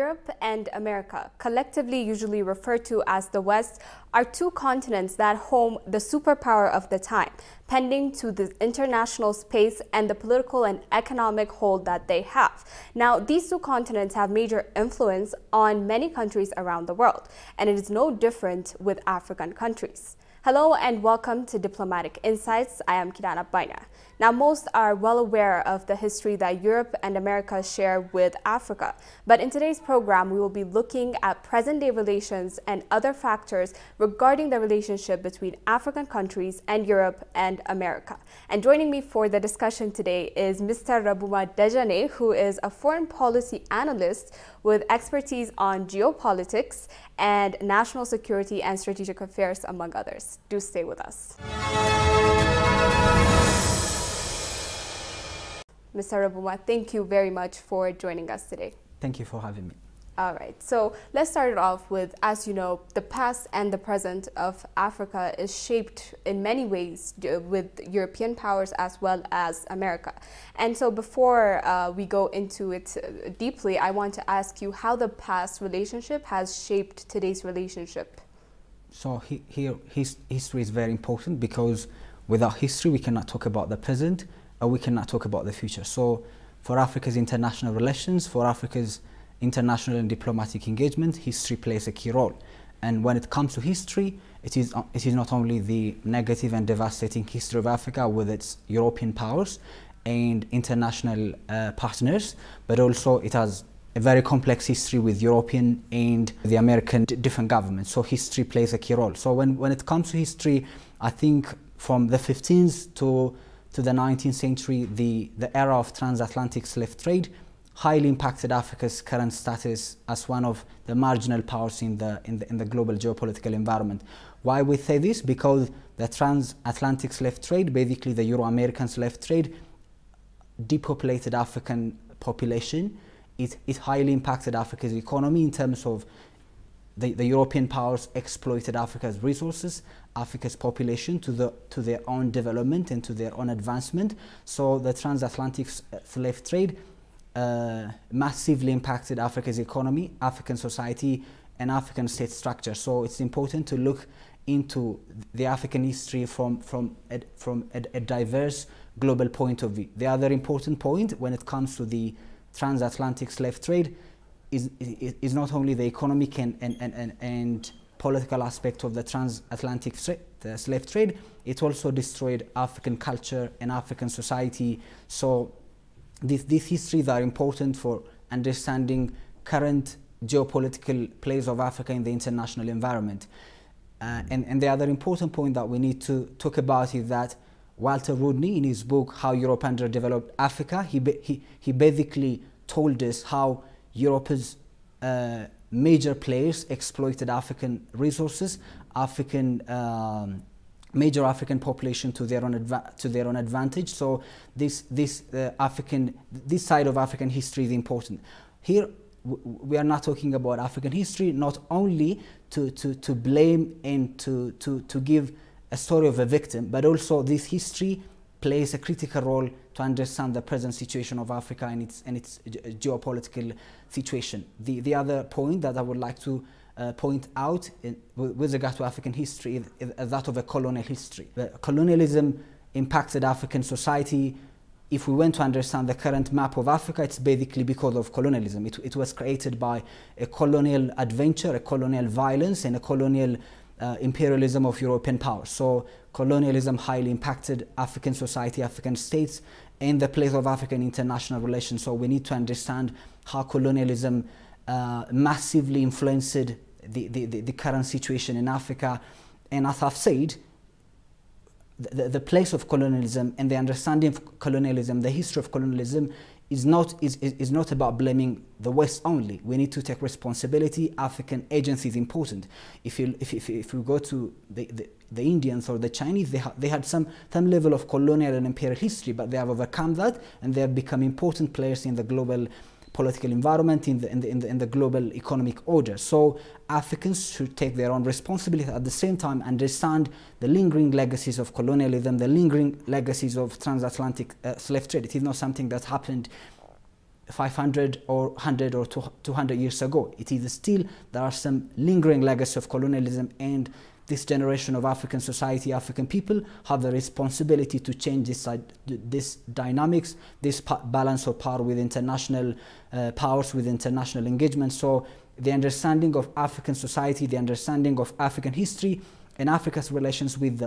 Europe and America, collectively usually referred to as the West, are two continents that home the superpower of the time, pending to the international space and the political and economic hold that they have. Now, these two continents have major influence on many countries around the world, and it is no different with African countries. Hello and welcome to Diplomatic Insights. I am Kidana Baina. Now, most are well aware of the history that Europe and America share with Africa. But in today's program, we will be looking at present-day relations and other factors regarding the relationship between African countries and Europe and America. And joining me for the discussion today is Mr. Rebuma Dejene, who is a foreign policy analyst with expertise on geopolitics and national security and strategic affairs, among others. Do stay with us. Mr. Rebuma, thank you very much for joining us today. Thank you for having me. All right, so let's start it off with, as you know, the past and the present of Africa is shaped in many ways with European powers as well as America. And so before we go into it deeply, I want to ask you how the past relationship has shaped today's relationship. So history is very important, because without history we cannot talk about the present, or we cannot talk about the future. So for Africa's international relations, for Africa's international and diplomatic engagement, history plays a key role. And when it comes to history, it is not only the negative and devastating history of Africa with its European powers and international partners, but also it has a very complex history with European and the American different governments. So history plays a key role. So when it comes to history, I think from the 15th to the 19th century, the era of transatlantic slave trade highly impacted Africa's current status as one of the marginal powers in the global geopolitical environment. Why we say this? Because the transatlantic slave trade, basically the Euro-American slave trade, depopulated African population. It highly impacted Africa's economy in terms of the European powers exploited Africa's resources, Africa's population to their own development and to their own advancement. So the transatlantic slave trade massively impacted Africa's economy, African society, and African state structure. So it's important to look into the African history from a diverse global point of view. The other important point when it comes to the transatlantic slave trade is not only the economic and political aspect of the transatlantic slave trade, it also destroyed African culture and African society. So these histories are important for understanding current geopolitical place of Africa in the international environment. And the other important point that we need to talk about is that Walter Rodney, in his book How Europe Underdeveloped Africa, he basically told us how Europe's major players exploited African resources, major African population to their own advantage. So this side of African history is important. Here we are not talking about African history not only to blame and to give a story of a victim, but also this history plays a critical role to understand the present situation of Africa and its geopolitical situation. The other point that I would like to point out with regard to African history is that of a colonial history. Colonialism impacted African society. If we want to understand the current map of Africa, it's basically because of colonialism. It was created by a colonial adventure, a colonial violence, and a colonial imperialism of European powers. So colonialism highly impacted African society, African states, and the place of African international relations. So we need to understand how colonialism massively influenced the current situation in Africa. And as I've said, the place of colonialism and the understanding of colonialism, the history of colonialism, is not about blaming the West only. We need to take responsibility. African agency is important. If we go to the Indians or the Chinese, they had some level of colonial and imperial history, but they have overcome that and they have become important players in the global political environment, in the global economic order. So Africans should take their own responsibility, at the same time understand the lingering legacies of colonialism, the lingering legacies of transatlantic slave trade. It is not something that happened 500 or 100 or 200 years ago. It is still, there are some lingering legacy of colonialism, and this generation of African society, African people, have the responsibility to change this dynamics, this balance of power with international powers, with international engagement. So the understanding of African society, the understanding of African history, and Africa's relations with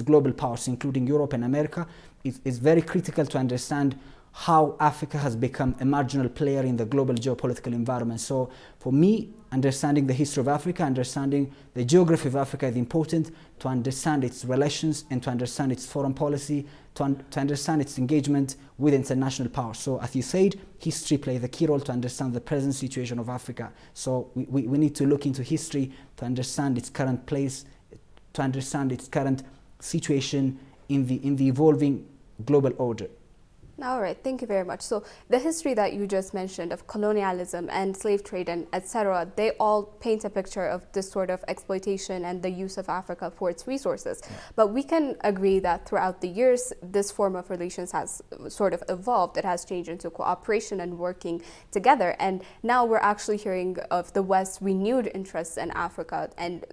global powers, including Europe and America, is very critical to understand how Africa has become a marginal player in the global geopolitical environment. So for me, understanding the history of Africa, understanding the geography of Africa is important to understand its relations and to understand its foreign policy, to understand its engagement with international power. So as you said, history plays a key role to understand the present situation of Africa. So we need to look into history to understand its current place, to understand its current situation in the evolving global order. All right, thank you very much. So the history that you just mentioned of colonialism and slave trade and etc., they all paint a picture of this sort of exploitation and the use of Africa for its resources. Yeah. But we can agree that throughout the years, this form of relations has sort of evolved. It has changed into cooperation and working together. And now we're actually hearing of the West's renewed interest in Africa, and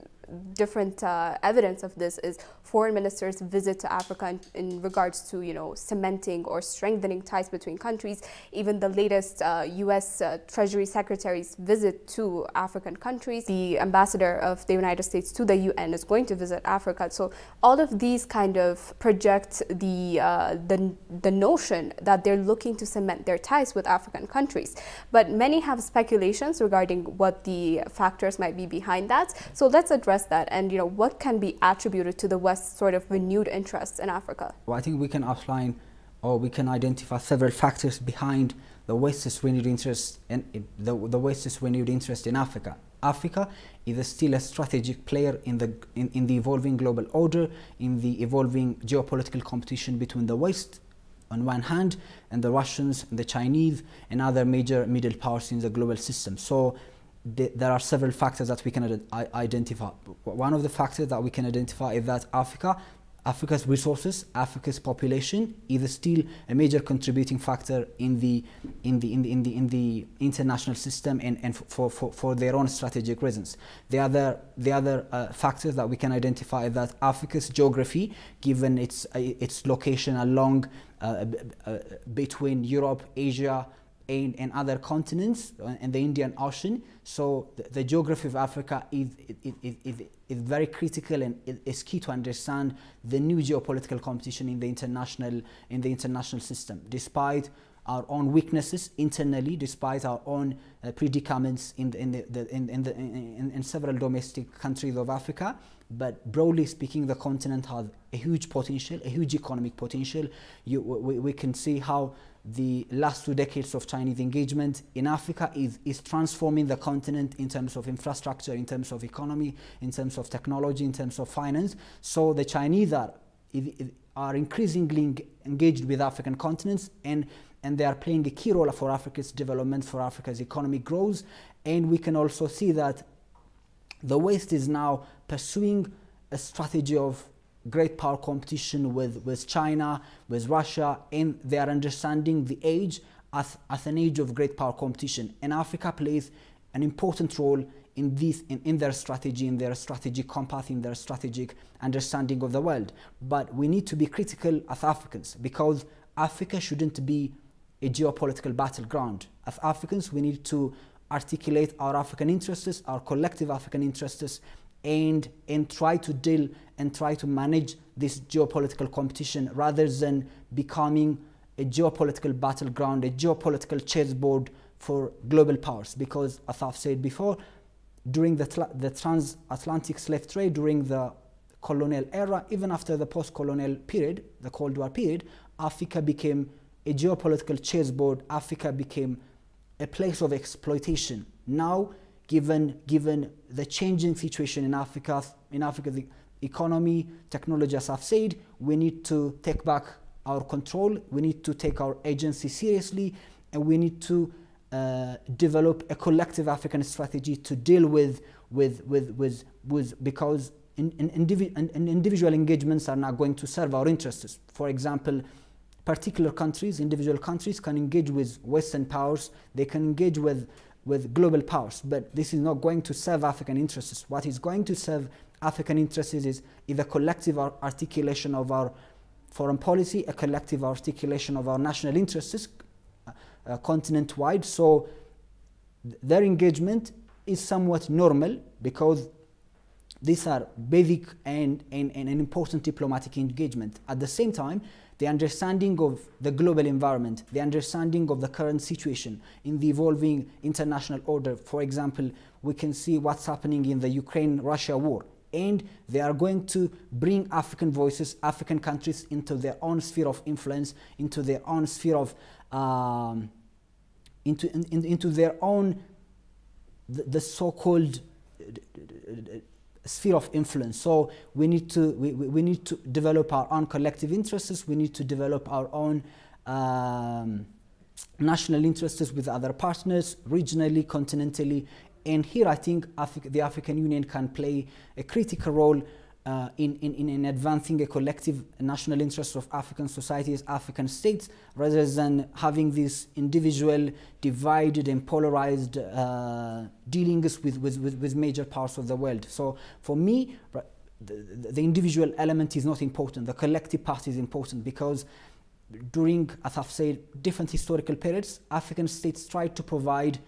different evidence of this is foreign ministers' visit to Africa in regards to, you know, cementing or strengthening ties between countries. Even the latest U.S. Treasury Secretary's visit to African countries. The ambassador of the United States to the UN is going to visit Africa. So all of these kind of project the notion that they're looking to cement their ties with African countries. But many have speculations regarding what the factors might be behind that. So let's address that, and you know, what can be attributed to the West's sort of renewed interest in Africa? Well, I think we can outline, or we can identify several factors behind the West's renewed interest in the West's renewed interest in Africa. Africa is still a strategic player in the evolving global order, in the evolving geopolitical competition between the West on one hand and the Russians and the Chinese and other major middle powers in the global system. So there are several factors that we can identify. One of the factors that we can identify is that Africa's resources, Africa's population is still a major contributing factor in the international system and for their own strategic reasons. The other factors that we can identify is that Africa's geography, given its location along between Europe, Asia, and other continents and the Indian Ocean. So the geography of Africa is very critical and is key to understand the new geopolitical competition in the international system. Despite our own weaknesses internally, despite our own predicaments in several domestic countries of Africa, but broadly speaking, the continent has a huge potential, a huge economic potential. We can see how the last 2 decades of Chinese engagement in Africa is transforming the continent in terms of infrastructure, in terms of economy, in terms of technology, in terms of finance. So the Chinese are increasingly engaged with African continents, and they are playing a key role for Africa's development, for Africa's economic growth. And we can also see that the West is now pursuing a strategy of great power competition with China, with Russia, and they are understanding the age as an age of great power competition. And Africa plays an important role in their strategy, in their strategic compass, in their strategic understanding of the world. But we need to be critical as Africans, because Africa shouldn't be a geopolitical battleground. As Africans, we need to articulate our African interests, our collective African interests, and try to deal and try to manage this geopolitical competition rather than becoming a geopolitical battleground, a geopolitical chessboard for global powers. Because as I've said before, during the transatlantic slave trade, during the colonial era, even after the post-colonial period, the Cold War period, Africa became a geopolitical chessboard. Africa became a place of exploitation. Now, given the changing situation in Africa's economy, technology, as I've said, we need to take back our control, we need to take our agency seriously, and we need to develop a collective African strategy to deal with because individual engagements are not going to serve our interests. For example, particular countries, individual countries can engage with Western powers, they can engage with global powers, but this is not going to serve African interests. What is going to serve African interests is a collective articulation of our foreign policy, a collective articulation of our national interests continent-wide. So their engagement is somewhat normal because these are basic and an important diplomatic engagement. At the same time, the understanding of the global environment, the understanding of the current situation in the evolving international order. For example, we can see what's happening in the Ukraine-Russia war, and they are going to bring African voices, African countries into their own sphere of influence, into their own sphere of into their own the so-called sphere of influence. So we need to develop our own collective interests. We need to develop our own national interests with other partners, regionally, continentally. And here I think the African Union can play a critical role in advancing a collective national interest of African societies, African states, rather than having these individual, divided and polarized dealings with major parts of the world. So for me, the individual element is not important. The collective part is important because during, as I've said, different historical periods, African states tried to provide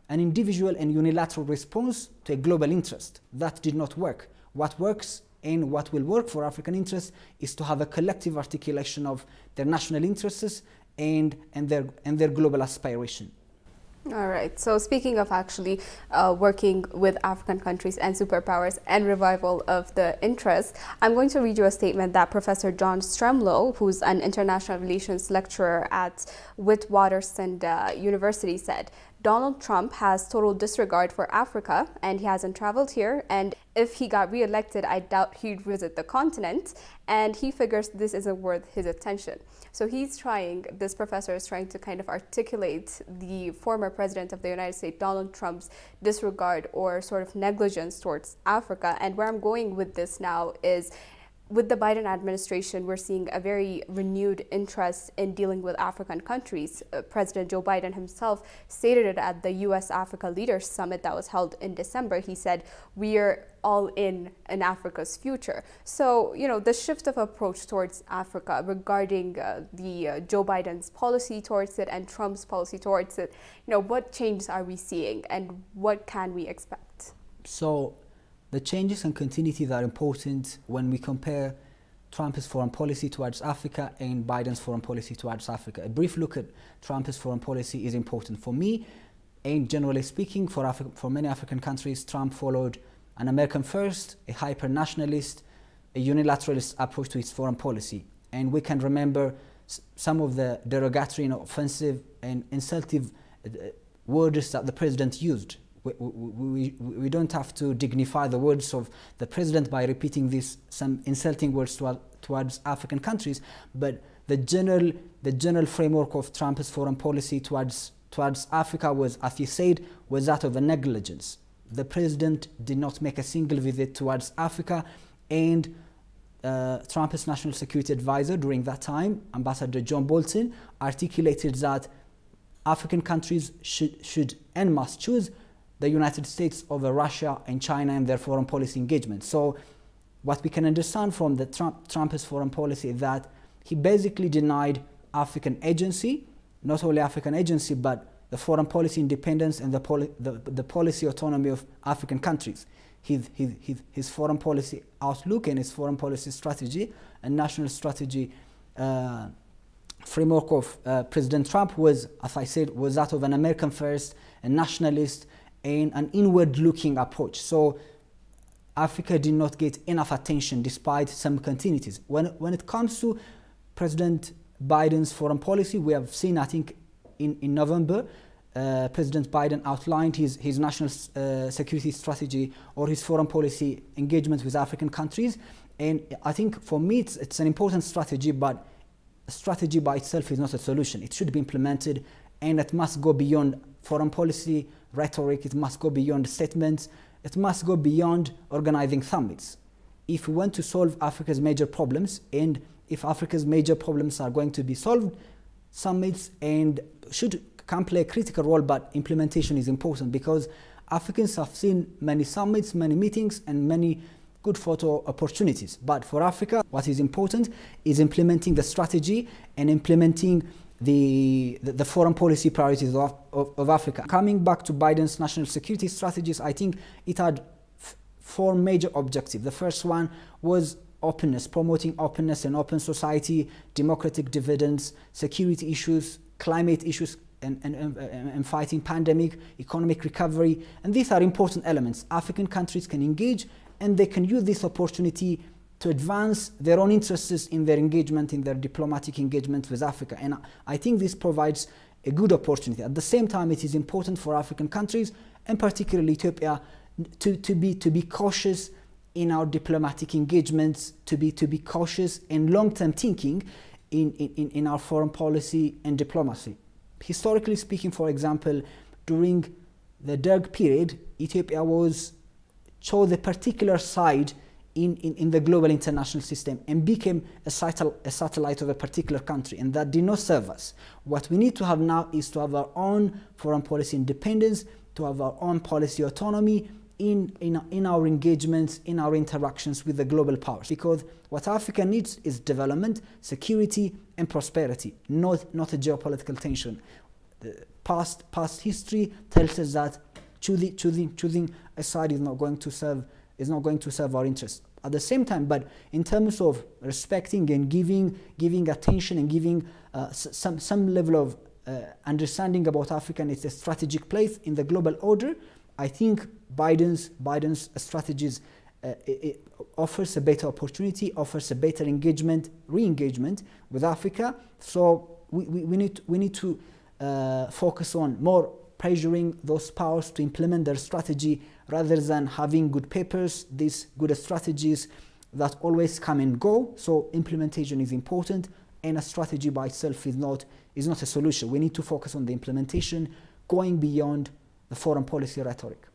an individual and unilateral response to a global interest. That did not work. What works and what will work for African interests is to have a collective articulation of their national interests and their global aspiration. All right. So speaking of actually working with African countries and superpowers and revival of the interest, I'm going to read you a statement that Professor John Stremlow, who's an international relations lecturer at Witwatersrand University, said. Donald Trump has total disregard for Africa, and he hasn't traveled here. And if he got re-elected, I doubt he'd visit the continent. And he figures this isn't worth his attention. So this professor is trying to kind of articulate the former president of the United States, Donald Trump's disregard or sort of negligence towards Africa. And where I'm going with this now is, with the Biden administration, we're seeing a very renewed interest in dealing with African countries. President Joe Biden himself stated it at the U.S.-Africa Leaders Summit that was held in December. He said, "We're all in Africa's future." So, you know, the shift of approach towards Africa regarding the Joe Biden's policy towards it and Trump's policy towards it, you know, what changes are we seeing and what can we expect? So, the changes and continuities are important when we compare Trump's foreign policy towards Africa and Biden's foreign policy towards Africa. A brief look at Trump's foreign policy is important. For me, and generally speaking, for many African countries, Trump followed an American first, a hyper-nationalist, a unilateralist approach to its foreign policy. And we can remember some of the derogatory and offensive and insultive words that the president used. We don't have to dignify the words of the president by repeating some insulting words towards African countries, but the general framework of Trump's foreign policy towards Africa was, as he said, was that of a negligence. The president did not make a single visit towards Africa, and Trump's national security advisor during that time, Ambassador John Bolton, articulated that African countries should and must choose the United States over Russia and China and their foreign policy engagement. So what we can understand from the Trump's foreign policy is that he basically denied African agency, not only African agency, but the foreign policy independence and the policy autonomy of African countries. His foreign policy outlook and his foreign policy strategy and national strategy framework of President Trump was, as I said, was that of an American first, a nationalist, and an inward-looking approach. So Africa did not get enough attention despite some continuities. When it comes to President Biden's foreign policy, we have seen, I think, in November, President Biden outlined his national security strategy or his foreign policy engagement with African countries. And I think for me, it's an important strategy, but a strategy by itself is not a solution. It should be implemented, and it must go beyond foreign policy rhetoric. It must go beyond statements. It must go beyond organizing summits. If we want to solve Africa's major problems and if Africa's major problems are going to be solved, summits and can play a critical role, but implementation is important because Africans have seen many summits, many meetings, and many good photo opportunities. But for Africa, what is important is implementing the strategy and implementing the foreign policy priorities of Africa. Coming back to Biden's national security strategies, I think it had four major objectives. The first one was openness, promoting openness and open society, democratic dividends, security issues, climate issues, and fighting pandemic, economic recovery. And these are important elements. African countries can engage and they can use this opportunity to advance their own interests in their engagement, in their diplomatic engagement with Africa. And I think this provides a good opportunity. At the same time, it is important for African countries, and particularly Ethiopia, to be cautious in our diplomatic engagements, to be cautious in long-term thinking in our foreign policy and diplomacy. Historically speaking, for example, during the Derg period, Ethiopia chose a particular side in the global international system and became a satellite of a particular country, and that did not serve us. What we need to have now is to have our own foreign policy independence, to have our own policy autonomy in our engagements, in our interactions with the global powers, because what Africa needs is development, security, and prosperity, not a geopolitical tension. The past history tells us that choosing a side is not going to serve our interests. At the same time, but in terms of respecting and giving attention and giving some level of understanding about Africa and its strategic place in the global order, I think Biden's strategies it offers a better opportunity, offers a better re-engagement with Africa. So we need to focus on more pressuring those powers to implement their strategy rather than having good papers, these good strategies that always come and go. So implementation is important, and a strategy by itself is not a solution. We need to focus on the implementation, going beyond the foreign policy rhetoric.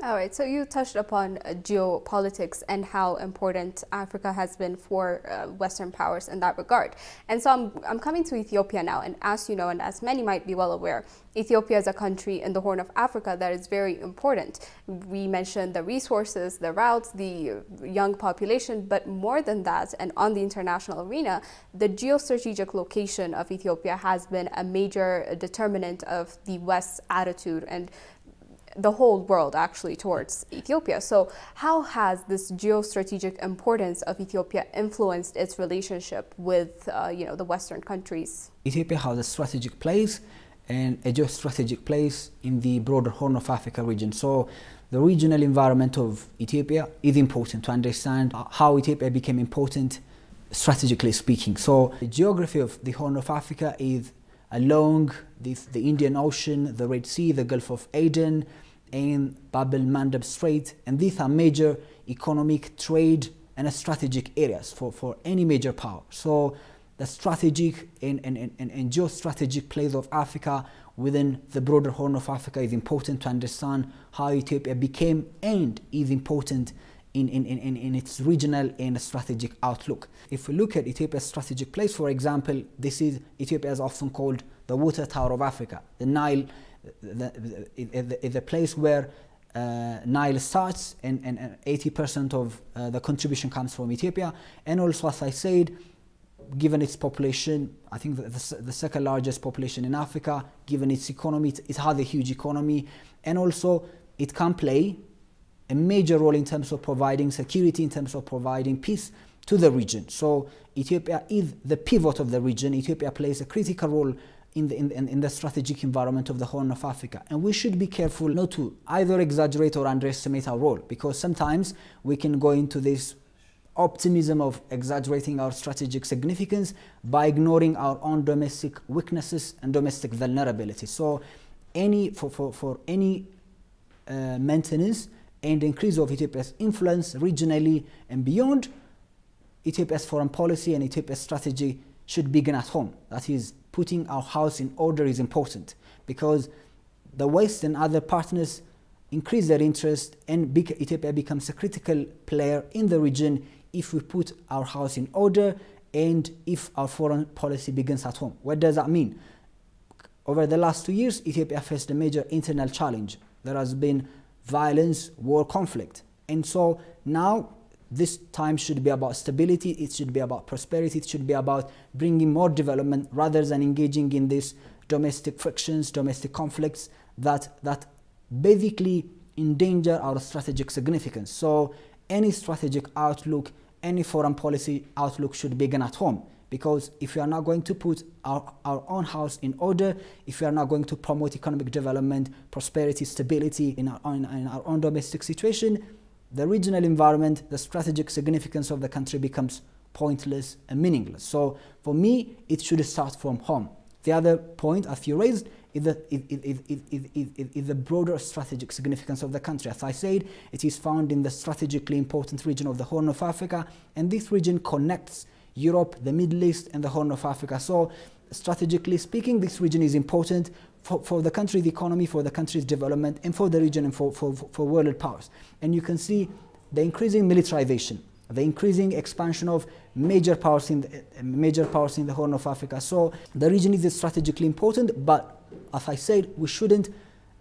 All right, so you touched upon geopolitics and how important Africa has been for Western powers in that regard. And so I'm coming to Ethiopia now, and as you know, and as many might be well aware, Ethiopia is a country in the Horn of Africa that is very important. We mentioned the resources, the routes, the young population, but more than that, and on the international arena, the geostrategic location of Ethiopia has been a major determinant of the West's attitude and the whole world actually towards Ethiopia. So how has this geostrategic importance of Ethiopia influenced its relationship with the Western countries? Ethiopia has a strategic place and a geostrategic place in the broader Horn of Africa region. So the regional environment of Ethiopia is important to understand how Ethiopia became important strategically speaking. So the geography of the Horn of Africa is along the Indian Ocean, the Red Sea, the Gulf of Aden, and Bab el-Mandeb Strait, and these are major economic, trade, and strategic areas for any major power. So the strategic and geostrategic place of Africa within the broader Horn of Africa is important to understand how Ethiopia became and is important in its regional and strategic outlook. If we look at Ethiopia's strategic place, for example, Ethiopia is often called the water tower of Africa. The Nile is a place where Nile starts, and 80% of the contribution comes from Ethiopia. And also, as I said, given its population, I think the second largest population in Africa, given its economy, it has a huge economy, and also it can play a major role in terms of providing security, in terms of providing peace to the region. So Ethiopia is the pivot of the region. Ethiopia plays a critical role in the strategic environment of the Horn of Africa. And we should be careful not to either exaggerate or underestimate our role, because sometimes we can go into this optimism of exaggerating our strategic significance by ignoring our own domestic weaknesses and domestic vulnerability. So for any maintenance and increase of Ethiopia's influence regionally and beyond, Ethiopia's foreign policy and Ethiopia's strategy should begin at home. That is, putting our house in order is important, because the West and other partners increase their interest, and Ethiopia becomes a critical player in the region if we put our house in order and if our foreign policy begins at home. What does that mean? Over the last 2 years, Ethiopia faced a major internal challenge. There has been violence, war, conflict. And so now this time should be about stability, it should be about prosperity, it should be about bringing more development rather than engaging in these domestic frictions, domestic conflicts that basically endanger our strategic significance. So any strategic outlook, any foreign policy outlook should begin at home. Because if we are not going to put our own house in order, if we are not going to promote economic development, prosperity, stability in our own domestic situation, the regional environment, the strategic significance of the country becomes pointless and meaningless. So for me, it should start from home. The other point, as you raised, is the broader strategic significance of the country. As I said, it is found in the strategically important region of the Horn of Africa, and this region connects Europe, the Middle East, and the Horn of Africa. So strategically speaking, this region is important for the country's economy, for the country's development, and for the region and for world powers. And you can see the increasing militarization, the increasing expansion of major powers in the Horn of Africa. So the region is strategically important, but as I said, we shouldn't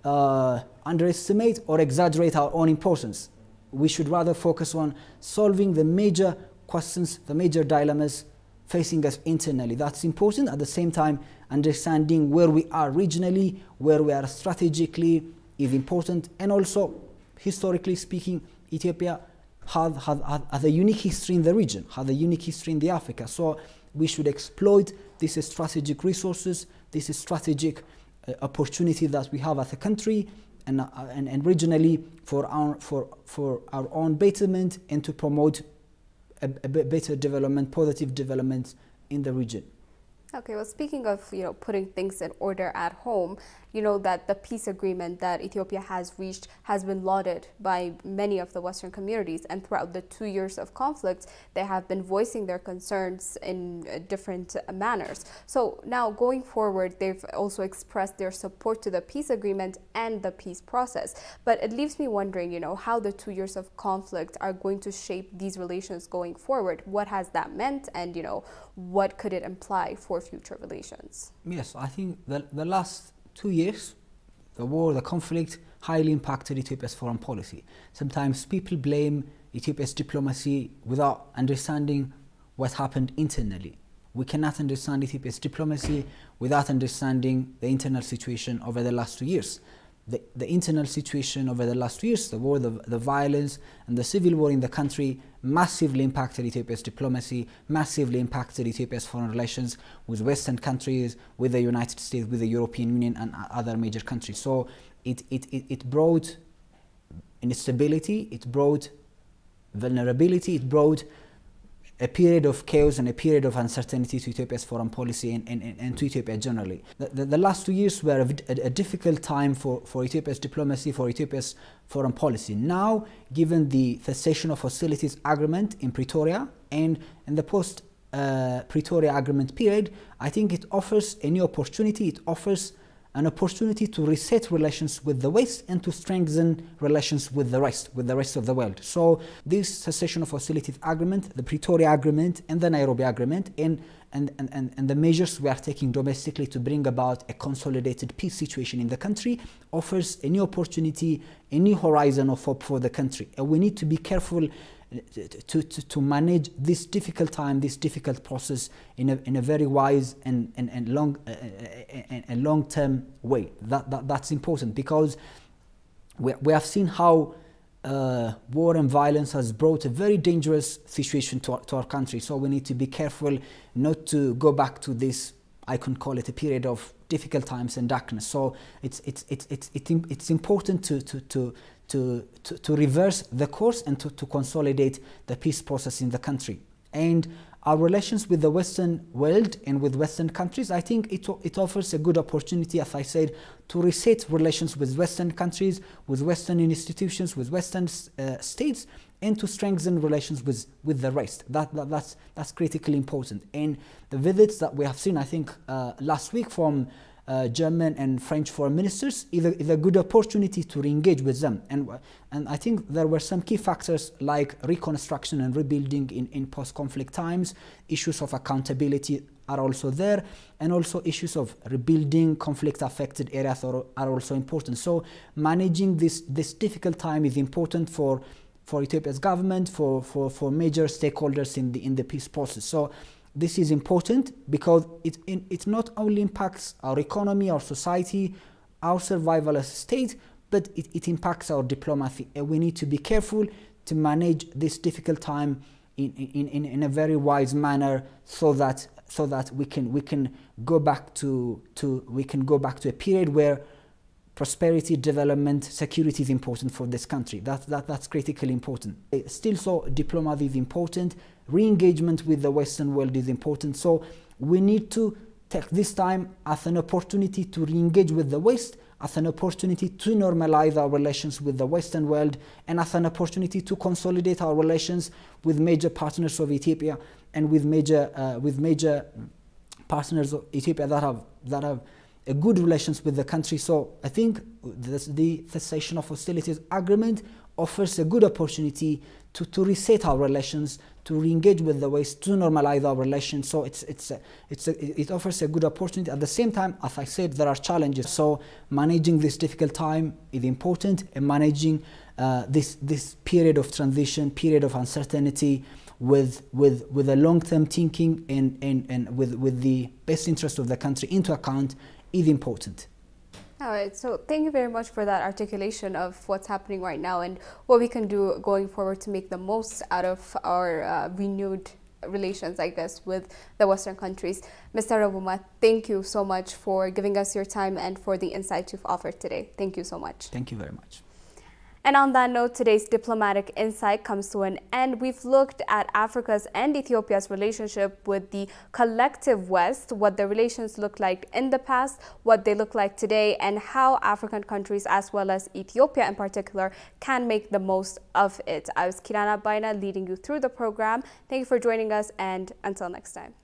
underestimate or exaggerate our own importance. We should rather focus on solving the major questions, the major dilemmas facing us internally. That's important. At the same time, understanding where we are regionally, where we are strategically is important. And also, historically speaking, Ethiopia has a unique history in the region, has a unique history in the Africa. So we should exploit these strategic resources, this strategic opportunity that we have as a country and regionally for our own betterment and to promote a better development, positive developments in the region. Okay, well, speaking of, putting things in order at home, that the peace agreement that Ethiopia has reached has been lauded by many of the Western communities. And throughout the 2 years of conflict, they have been voicing their concerns in different manners. So now going forward, they've also expressed their support to the peace agreement and the peace process. But it leaves me wondering, how the 2 years of conflict are going to shape these relations going forward. What has that meant? And, what could it imply for future relations? Yes, I think the last 2 years, the war, the conflict, highly impacted Ethiopia's foreign policy. Sometimes people blame Ethiopia's diplomacy without understanding what happened internally. We cannot understand Ethiopia's diplomacy without understanding the internal situation over the last 2 years. The internal situation over the last 2 years, the war, the violence, and the civil war in the country massively impacted Ethiopia's diplomacy, massively impacted Ethiopia's foreign relations with Western countries, with the United States, with the European Union, and other major countries. So it brought instability, it brought vulnerability, it brought a period of chaos and a period of uncertainty to Ethiopia's foreign policy and to Ethiopia generally. The last 2 years were a difficult time for Ethiopia's diplomacy, for Ethiopia's foreign policy. Now, given the cessation of hostilities agreement in Pretoria and in the post-Pretoria agreement period, I think it offers a new opportunity. It offers an opportunity to reset relations with the West and to strengthen relations with the rest of the world. So this cessation of hostilities agreement, the Pretoria agreement and the Nairobi agreement and the measures we are taking domestically to bring about a consolidated peace situation in the country offers a new opportunity, a new horizon of hope for the country. And we need to be careful to manage this difficult time, this difficult process in a very wise and long-term way. That's important because we have seen how war and violence has brought a very dangerous situation to our country. So we need to be careful not to go back to this, I can call it a period of difficult times and darkness. So it's important to reverse the course and to consolidate the peace process in the country. And our relations with the Western world and with Western countries, I think it offers a good opportunity, as I said, to reset relations with Western countries, with Western institutions, with Western states, and to strengthen relations with the rest. That's critically important. And the visits that we have seen, I think, last week from German and French foreign ministers, is a good opportunity to re-engage with them. And I think there were some key factors like reconstruction and rebuilding in post-conflict times. Issues of accountability are also there, and also issues of rebuilding conflict-affected areas are also important. So managing this difficult time is important for Ethiopia's government, for major stakeholders in the peace process. So this is important because it not only impacts our economy, our society, our survival as a state, but it impacts our diplomacy. And we need to be careful to manage this difficult time in a very wise manner, so that we can go back to a period where prosperity, development, security is important for this country. That's critically important. Still, so diplomacy is important. Re-engagement with the Western world is important. So we need to take this time as an opportunity to re-engage with the West, as an opportunity to normalize our relations with the Western world, and as an opportunity to consolidate our relations with major partners of Ethiopia and with major partners of Ethiopia that have a good relations with the country. So I think the cessation of hostilities agreement offers a good opportunity to reset our relations, to re-engage with the West, to normalize our relations. So it offers a good opportunity. At the same time, as I said, there are challenges. So managing this difficult time is important, and managing this period of transition, period of uncertainty, with a long-term thinking and with the best interest of the country into account is important. All right, so thank you very much for that articulation of what's happening right now and what we can do going forward to make the most out of our renewed relations, I guess, with the Western countries. Mr. Rebuma, thank you so much for giving us your time and for the insights you've offered today. Thank you so much. Thank you very much. And on that note, today's diplomatic insight comes to an end. We've looked at Africa's and Ethiopia's relationship with the collective West, what the relations looked like in the past, what they look like today, and how African countries, as well as Ethiopia in particular, can make the most of it. I was Kirana Baina leading you through the program. Thank you for joining us, and until next time.